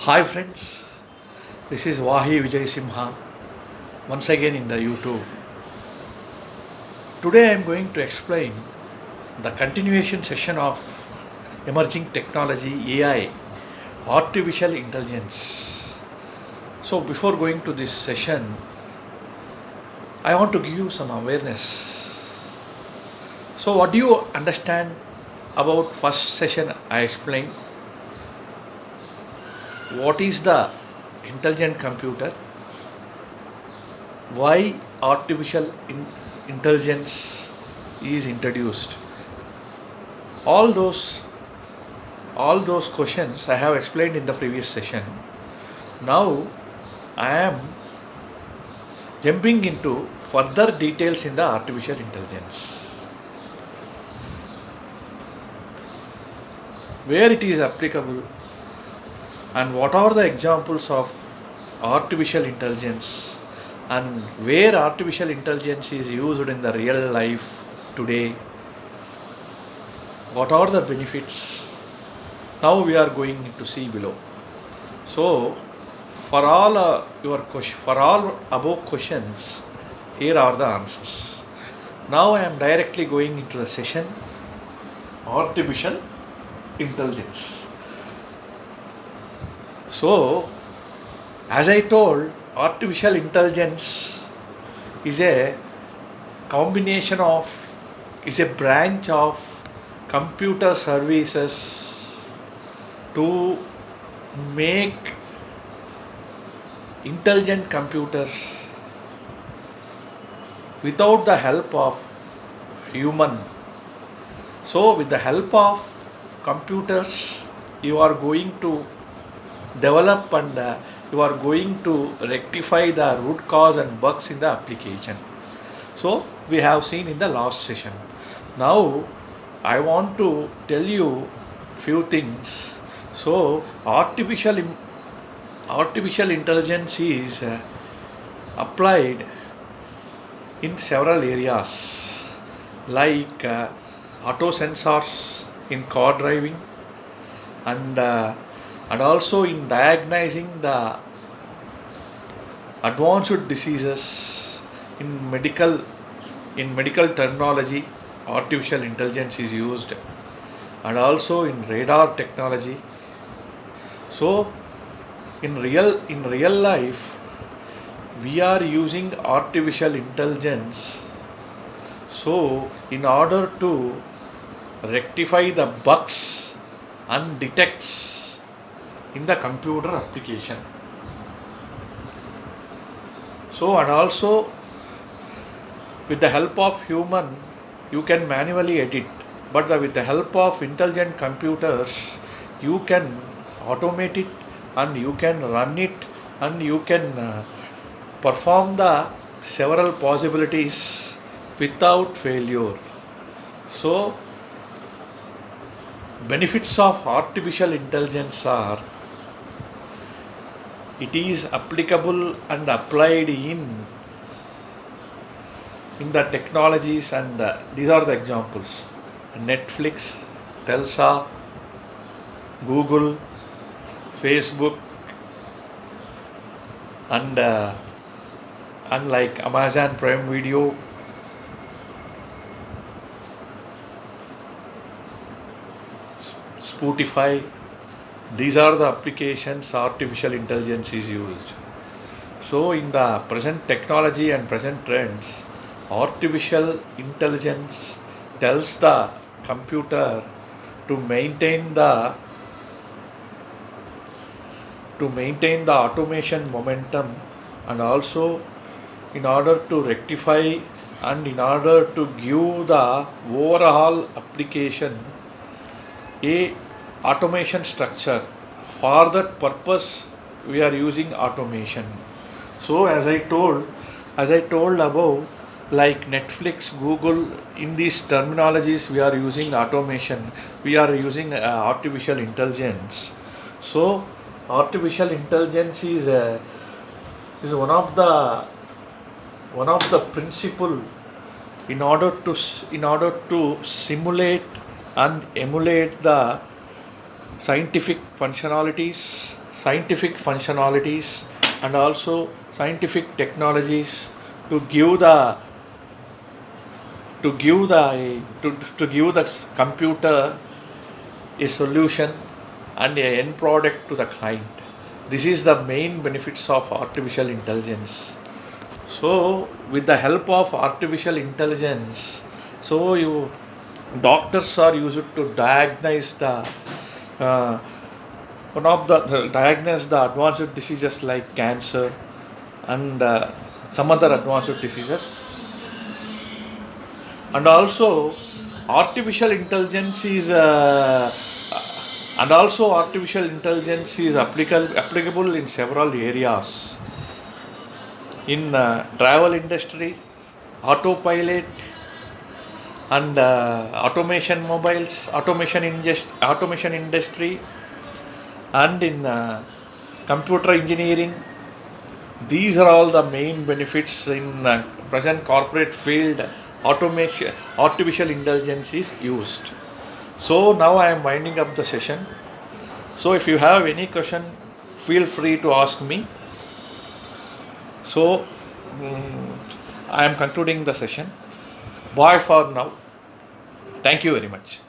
Hi friends, this is Vahi Vijay Simha once again in the YouTube. Today I am going to explain the continuation session of emerging technology AI, artificial intelligence. So before going to this session, I want to give you some awareness. So what do you understand about first session I explained? What is the intelligent computer? Why intelligence is introduced? All those all those questions I have explained in the previous session. Now I am jumping into further details in the artificial intelligence. Where it is applicable and what are the examples of artificial intelligence and where artificial intelligence is used in the real life today. What are the benefits? Now we are going to see below. So for all for all above questions, here are the answers. Now I am directly going into the session artificial intelligence. So as I told, artificial intelligence is a combination of, is a branch of computer services to make intelligent computers without the help of human. So with the help of computers, you are going to develop and you are going to rectify the root cause and bugs in the application. So we have seen in the last session. Now I want to tell you few things. So artificial intelligence is applied in several areas like auto sensors in car driving and also in diagnosing the advanced diseases in medical terminology. Artificial intelligence is used, and also in radar technology. So in real life we are using artificial intelligence so in order to rectify the bugs and detects in the computer application. So and also with the help of human you can manually edit, but with the help of intelligent computers you can automate it and you can run it and you can perform the several possibilities without failure. So benefits of artificial intelligence are, it is applicable and applied in the technologies and these are the examples: Netflix, Telsa, Google, Facebook and like Amazon Prime Video, Spotify. These are the applications artificial intelligence is used. So in the present technology and present trends, artificial intelligence tells the computer to maintain the automation momentum, and also in order to rectify and in order to give the overall application a automation structure. For that purpose we are using automation. So as I told above, like Netflix, Google, in these terminologies we are using automation, we are using artificial intelligence. So artificial intelligence is one of the principle in order to simulate and emulate the scientific functionalities, scientific functionalities and also scientific technologies to give the to give the computer a solution and a end product to the client. This is the main benefits of artificial intelligence. So with the help of artificial intelligence, so you doctors are used to diagnose the uh, one of the diagnose the advanced diseases like cancer and some other advanced diseases. And also artificial intelligence is applicable in several areas in travel industry, autopilot and automation industry, and in computer engineering. These are all the main benefits in present corporate field. Automation, artificial intelligence is used. So now I am winding up the session. So if you have any question, feel free to ask me. So I am concluding the session. Bye for now. Thank you very much.